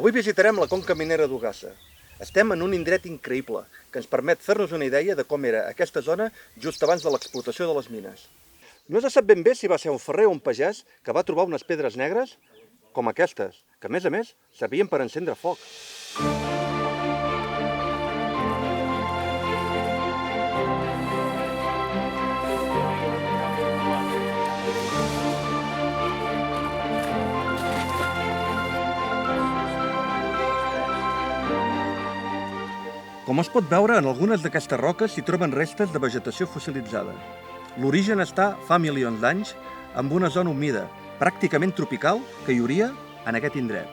Avui visitarem la conca minera d'Ogassa. Estem en un indret increïble que ens permet fer-nos una idea de com era aquesta zona just abans de l'explotació de les mines. No se sap ben bé si va ser un ferrer o un pagès que va trobar unes pedres negres com aquestes, que a més servien per encendre foc. Com es pot veure, en algunes d'aquestes roques s'hi troben restes de vegetació fossilitzada. L'origen està fa milions d'anys amb una zona humida, pràcticament tropical, que hi hauria en aquest indret.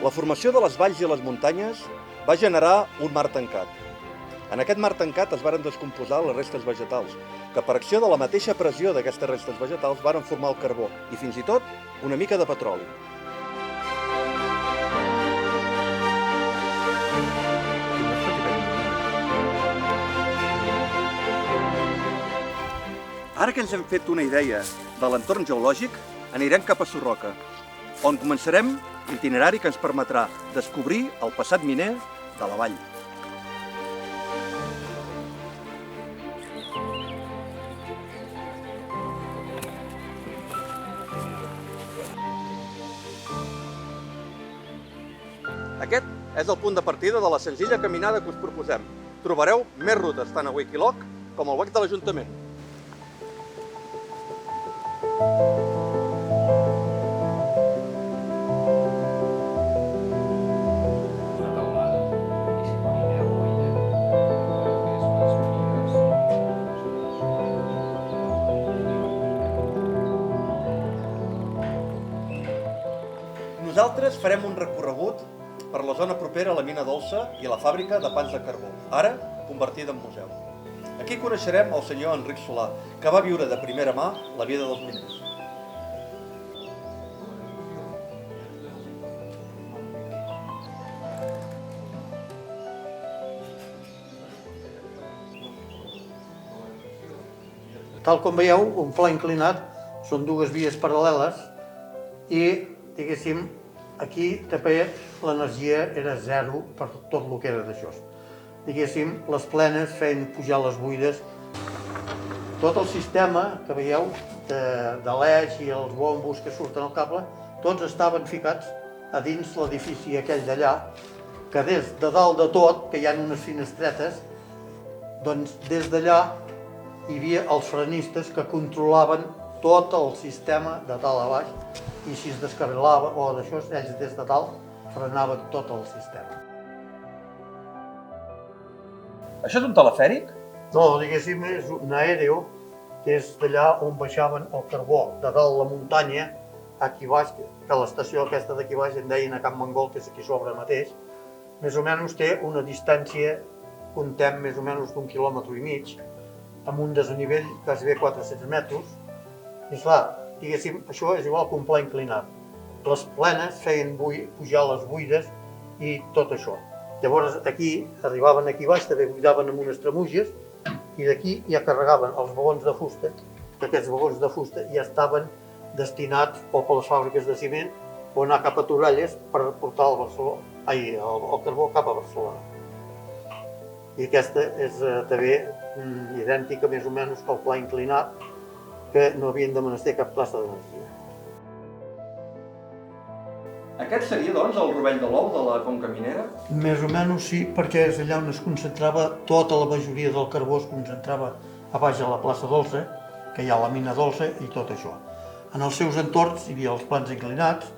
La formació de les valls i les muntanyes va generar un mar tancat. En aquest mar tancat es varen descomposar les restes vegetals, que per acció de la mateixa pressió d'aquestes restes vegetals varen formar el carbó i fins i tot una mica de petroli. Ara que ens hem fet una idea de l'entorn geològic, anirem cap a Surroca, on començarem l'itinerari que ens permetrà descobrir el passat miner de la vall. Aquest és el punt de partida de la senzilla caminada que us proposem. Trobareu més rutes tant a Wikiloc com al web de l'Ajuntament. Nosaltres farem un recorregut per la zona propera a la mina dolça i a la fàbrica de pans de carbó, ara convertida en museu. Aquí coneixerem el senyor Enric Solà, que va viure de primera mà la vida dels miners. Tal com veieu, un pla inclinat són dues vies paral·leles i, diguéssim, aquí també l'energia era zero per tot el que era d'això. Diguéssim, les plenes feien pujar les buides. Tot el sistema que veieu de l'eix i els bombos que surten al cable, tots estaven ficats a dins l'edifici aquell d'allà, que des de dalt de tot, que hi ha unes finestretes, doncs des d'allà hi havia els frenistes que controlaven tot el sistema de dalt a baix, i si es descarrilava o d'això, ells des de dalt frenaven tot el sistema. Això és un telefèric? No, diguéssim, és un aèreo, que és d'allà on baixaven el carbó, de dalt la muntanya, aquí baix, que l'estació aquesta d'aquí baix en deien a Can Mangol, que és aquí sobre mateix, més o menys té una distància, comptem més o menys d'1,5 quilòmetres, amb un desnivell gairebé 400 metres, i esclar, diguéssim, això és igual que un pla inclinat. Les plenes feien pujar les buides i tot això. Llavors aquí, arribaven aquí baix, també buidaven amb unes tramuges i d'aquí ja carregaven els vagons de fusta, que aquests vagons de fusta ja estaven destinats o per les fàbriques de ciment o anar cap a Torrelles per portar el carbó cap a Barcelona. I aquesta és també idèntica més o menys que el pla inclinat, que no havien de menester cap plaça d'energia. Aquest seria, doncs, el rovell de l'ou de la conca minera? Més o menys sí, perquè és allà on es concentrava, tota la majoria del carbó es concentrava a baix a la plaça Dolça, que hi ha la mina Dolça i tot això. En els seus entorns hi havia els plans inclinats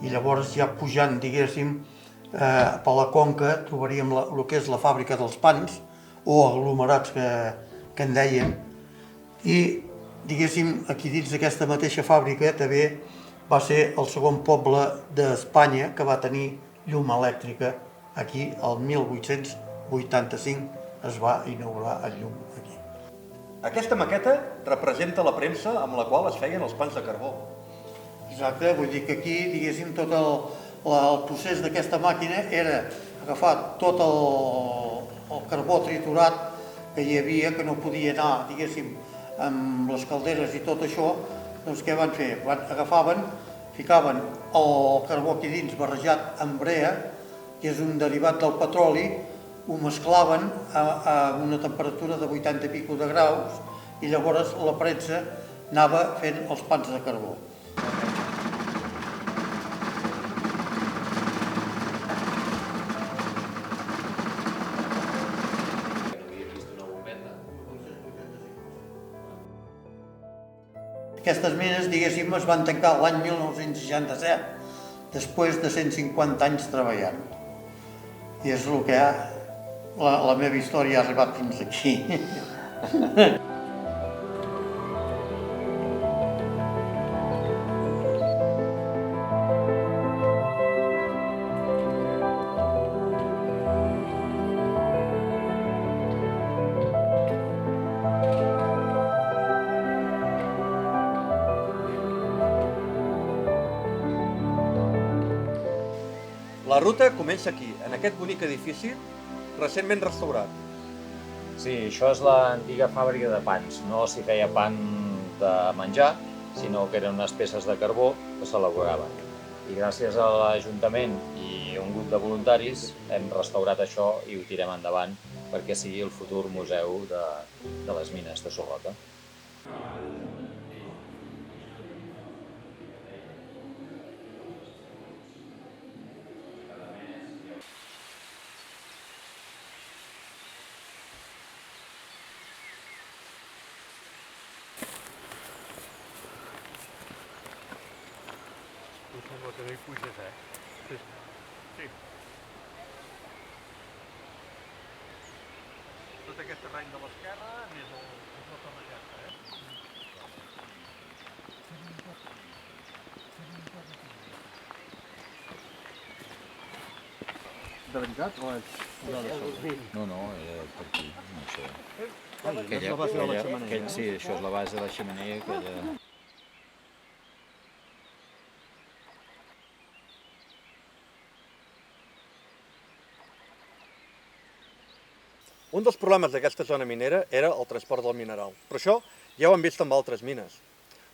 i llavors ja pujant, diguéssim, per la conca trobaríem el que és la fàbrica dels pans o aglomerats que en deien i, diguéssim, aquí dins d'aquesta mateixa fàbrica també va ser el segon poble d'Espanya que va tenir llum elèctrica. Aquí, el 1885, es va inaugurar el llum aquí. Aquesta maqueta representa la premsa amb la qual es feien els pans de carbó. Exacte, vull dir que aquí, diguéssim, tot el procés d'aquesta màquina era agafar tot el carbó triturat que hi havia, que no podia anar, diguéssim, amb les calderes i tot això, doncs què van fer? Agafaven, ficaven el carbó aquí dins barrejat amb brea, que és un derivat del petroli, ho mesclaven a una temperatura de 80 i pico de graus i llavors la premsa anava fent els pans de carbó. Aquestes mines, diguéssim, es van tancar l'any 1967, després de 150 anys treballant. I és el que la meva història ha arribat fins aquí. La ruta comença aquí, en aquest bonic edifici, recentment restaurat. Sí, això és l'antiga fàbrica de pans. No s'hi feia pan de menjar, sinó que eren unes peces de carbó que s'elaboraven. I gràcies a l'Ajuntament i un grup de voluntaris hem restaurat això i ho tirem endavant perquè sigui el futur museu de les mines de Sorroca. Sembla que no hi puges, Sí. Tot aquest terreny de l'esquerra més la torre aquesta, De veritat o és una de sobre? No, per aquí, no sé. És la base de la xemeneia. Sí, això és la base de la xemeneia. Un dels problemes d'aquesta zona minera era el transport del mineral, però això ja ho hem vist amb altres mines.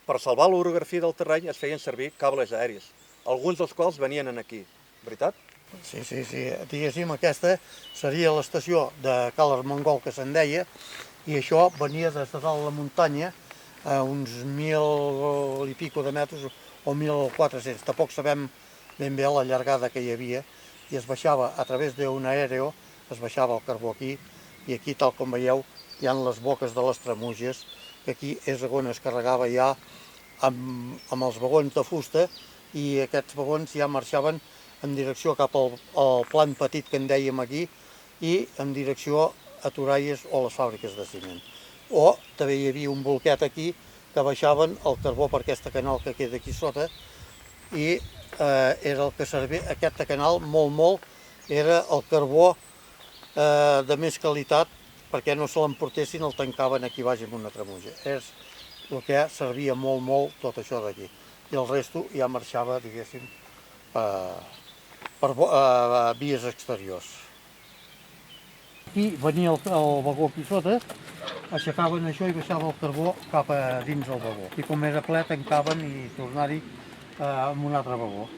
Per salvar l'orografia del terreny es feien servir cables aeris, alguns dels quals venien aquí, veritat? Sí. Diguéssim, aquesta seria l'estació de Cal Armengol, que se'n deia, i això venia des de dalt la muntanya a uns 1.000 i pico de metres o 1.400. Tampoc sabem ben bé la llargada que hi havia i es baixava a través d'un aèreo, es baixava el carbó aquí, i aquí, tal com veieu, hi ha les boques de les tramuges, que aquí és on es carregava ja amb els vagons de fusta, i aquests vagons ja marxaven en direcció cap al plant petit que en dèiem aquí i en direcció a Toralles o les fàbriques de ciment. O també hi havia un bolquet aquí que baixaven el carbó per aquesta canal que queda aquí sota i era el que servia, aquest canal molt, era el carbó de més qualitat perquè no se l'emportessin, el tancaven aquí baix amb una tramuja. És el que servia molt tot això d'aquí. I el resto ja marxava, diguéssim, per vies exteriors. Aquí venia el vagó aquí sota, aixecaven això i baixava el carbó cap a dins del vagó. I com era ple tancaven i tornar-hi amb un altre vagó.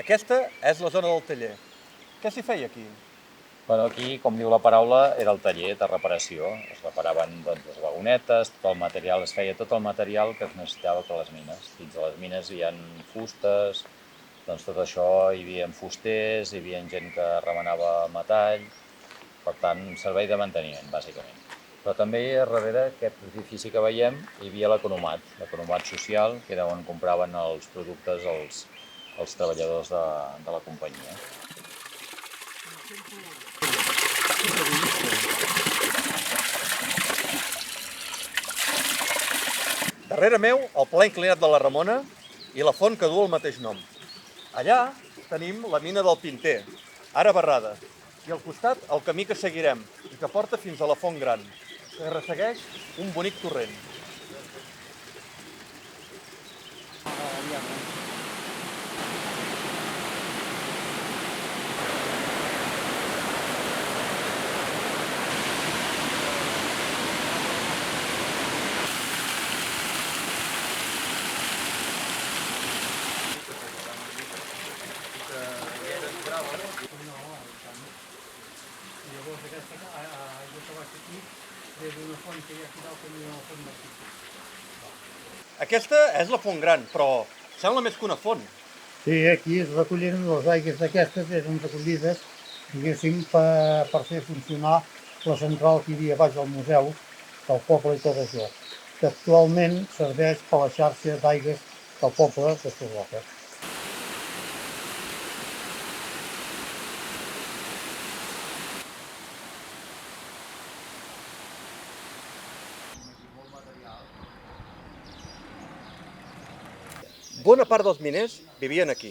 Aquesta és la zona del taller. Què s'hi feia aquí? Bueno, aquí, com diu la paraula, era el taller de reparació. Es reparaven les vagonetes, es feia tot el material que es necessitava per les mines. Dins de les mines hi ha fustes, doncs tot això hi havia fusters, hi havia gent que remenava metall, per tant, servei de manteniment, bàsicament. Però també darrere aquest edifici que veiem hi havia l'economat social, que era on compraven els productes els treballadors de la companyia. Darrere meu, el pla inclinat de la Ramona i la font que du el mateix nom. Allà tenim la mina del Pinter, ara barrada, i al costat el camí que seguirem i que porta fins a la Font Gran, que ressegueix un bonic torrent. Aquesta és la font gran, però sembla més que una font. Sí, aquí es recolliren les aigües d'aquestes, eren recollides, diguéssim, per fer funcionar la central que hi havia baix del museu, del poble i tot això, que actualment serveix per la xarxa d'aigües del poble de Sarroca. Bona part dels miners vivien aquí.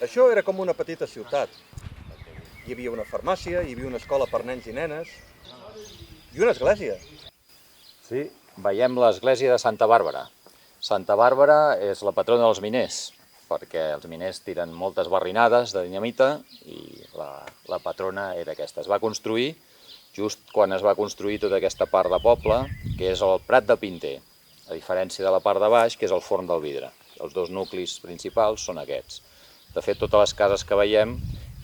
Això era com una petita ciutat. Hi havia una farmàcia, hi havia una escola per nens i nenes i una església. Sí, veiem l'església de Santa Bàrbara. Santa Bàrbara és la patrona dels miners, perquè els miners tiren moltes barrinades de dinamita i la patrona era aquesta. Es va construir just quan es va construir tota aquesta part de poble, que és el Prat de Pinter, a diferència de la part de baix, que és el Forn del Vidre. Els dos nuclis principals són aquests. De fet, totes les cases que veiem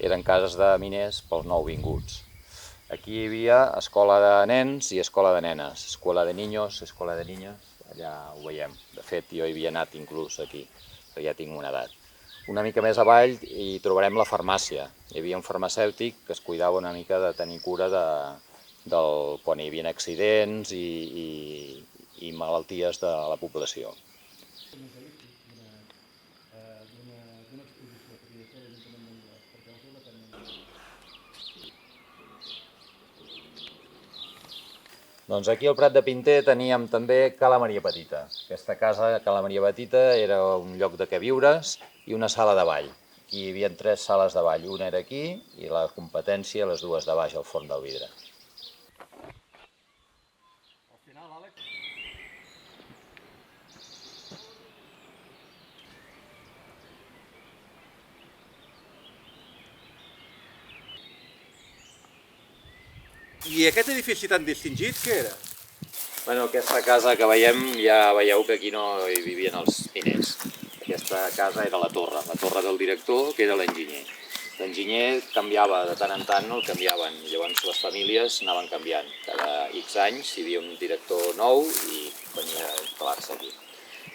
eren cases de miners pels nouvinguts. Aquí hi havia escola de nens i escola de nenes, escola de niños, escola de niñas, allà ho veiem. De fet, jo hi havia anat inclús aquí, perquè ja tinc una edat. Una mica més avall hi trobarem la farmàcia. Hi havia un farmacèutic que es cuidava una mica de tenir cura quan hi havia accidents i malalties de la població. Doncs aquí al Prat de Pinter teníem també Cala Maria Petita. Aquesta casa, Cala Maria Petita, era un lloc de queviures i una sala de ball. Aquí hi havia 3 sales de ball, una era aquí i la competència, les dues de baix, al Forn del Vidre. I aquest edifici tan distingit, què era? Bueno, aquesta casa que veiem, ja veieu que aquí no hi vivien els miners. Aquesta casa era la torre del director, que era l'enginyer. L'enginyer canviava, de tant en tant el canviaven, i llavors les famílies anaven canviant. Cada X anys hi havia un director nou i venia a instal·lar-se aquí.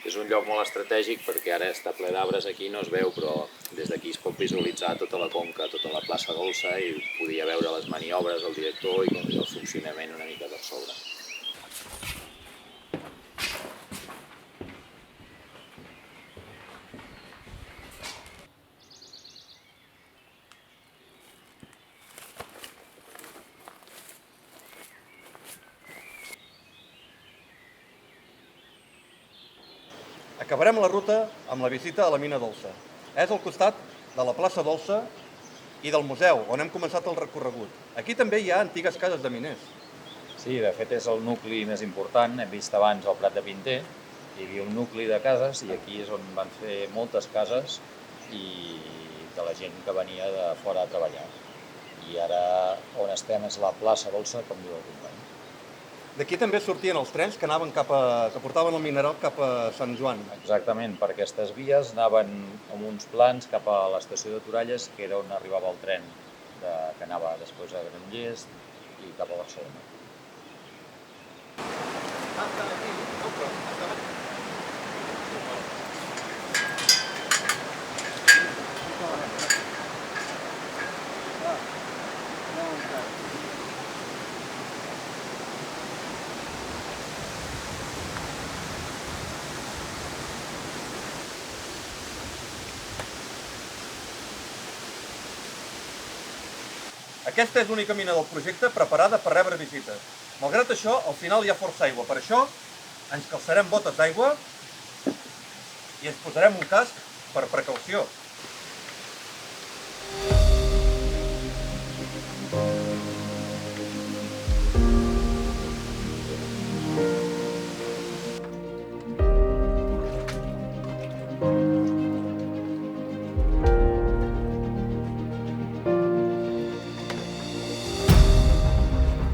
És un lloc molt estratègic perquè ara està ple d'arbres aquí, no es veu, però des d'aquí es pot visualitzar tota la conca, tota la plaça Dolça i podia veure les maniobres del director i el funcionament una mica per sobre. Acabarem la ruta amb la visita a la mina Dolça. És al costat de la plaça Dolça i del museu, on hem començat el recorregut. Aquí també hi ha antigues cases de miners. Sí, de fet és el nucli més important. Hem vist abans el Prat de Pinter. Hi havia un nucli de cases i aquí és on van fer moltes cases i de la gent que venia de fora a treballar. I ara on estem és la plaça Dolça, com diu el company. D'aquí també sortien els trens que portaven el mineral cap a Sant Joan. Exactament, per aquestes vies anaven amb uns plans cap a l'estació de Toralles, que era on arribava el tren que anava després a Granollers i cap a Barcelona. Aquesta és l'única mina del projecte preparada per rebre visites. Malgrat això, al final hi ha força aigua. Per això, ens calçarem botes d'aigua i ens posarem un casc per precaució.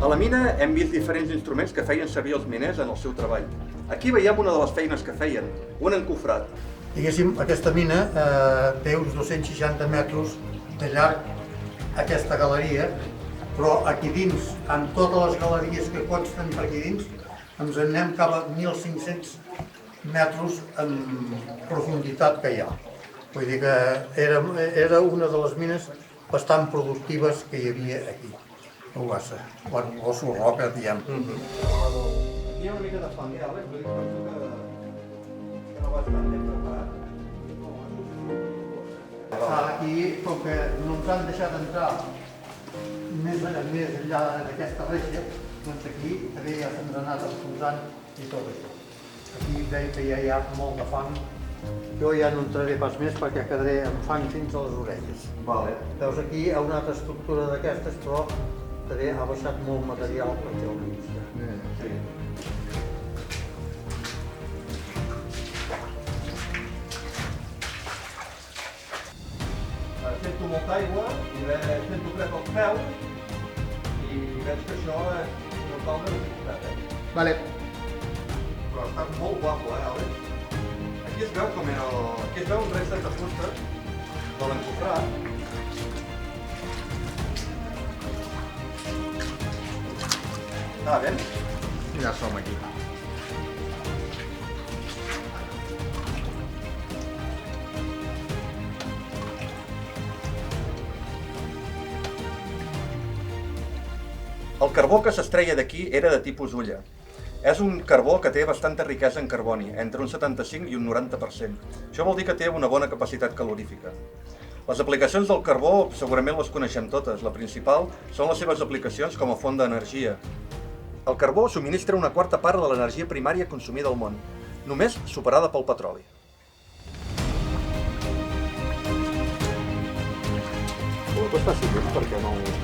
A la mina hem vist diferents instruments que feien servir els miners en el seu treball. Aquí veiem una de les feines que feien, un encofrat. Diguéssim, aquesta mina té uns 260 metres de llarg, aquesta galeria, Però aquí dins, amb totes les galeries que consten per aquí dins, ens en anem cap a 1.500 metres en profunditat que hi ha. Vull dir que era una de les mines bastant productives que hi havia aquí, a Ogassa. Bueno, o Sorroca, diguem. Aquí hi ha una mica de fang, Àlex, vull dir que penso que no va estar ben preparat. Aquí, com que no ens han deixat entrar més enllà d'aquesta reixa, doncs aquí també ja se'ns ha anat enfonsant i tot això. Aquí veig que ja hi ha molt de fang. Jo ja no entraré pas més perquè quedaré amb fang fins a les orelles. Vale. Veus aquí hi ha una altra estructura d'aquestes, però també ha baixat molt material per aquí al mig. Sí. Sento molta aigua i sento fred als peus i veig que això és una taula de dificultat. Vale. Però està molt guapo, Àlex? Aquí es veu com era Aquí es veu un restes de fusta de l'encofrat. Està bé? Ja som aquí. El carbó que s'estreia d'aquí era de tipus Ulla. És un carbó que té bastanta riquesa en carboni, entre un 75 i un 90%. Això vol dir que té una bona capacitat calorífica. Les aplicacions del carbó segurament les coneixem totes. La principal són les seves aplicacions com a font d'energia. El carbó subministra una quarta part de l'energia primària consumida al món, només superada pel petroli. Tu estàs situat perquè no veig.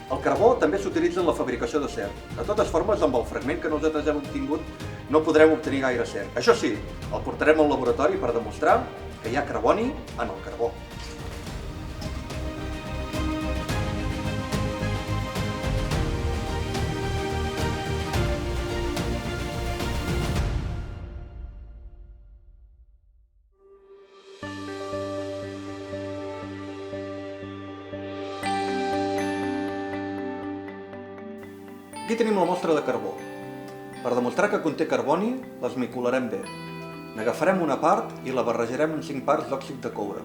El carbó també s'utilitza en la fabricació d'acer. De totes formes, amb el fragment que nosaltres hem obtingut, no podrem obtenir gaire acer. Això sí, el portarem al laboratori per demostrar que hi ha carboni en el carbó. Aquí tenim la mostra de carbó. Per demostrar que conté carboni, l'esmicularem bé. N'agafarem una part i la barrejarem amb 5 parts d'òxid de coure.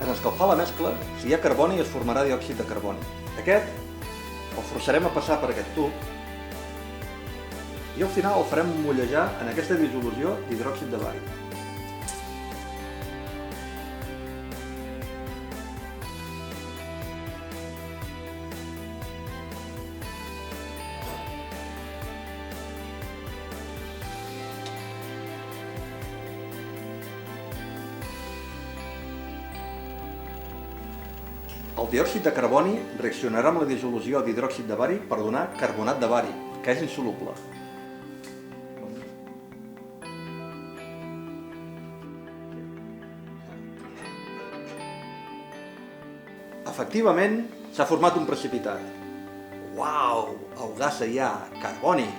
En escalfar la mescla, si hi ha carboni es formarà diòxid de carboni. Aquest el forçarem a passar per aquest tub i al final el farem mollejar en aquesta dissolució d'hidròxid de bari. El diòxid de carboni reaccionarà amb la dissolució d'hidròxid de bari per donar carbonat de bari, que és insoluble. Efectivament, s'ha format un precipitat. Uau! A Ogassa hi ha carboni!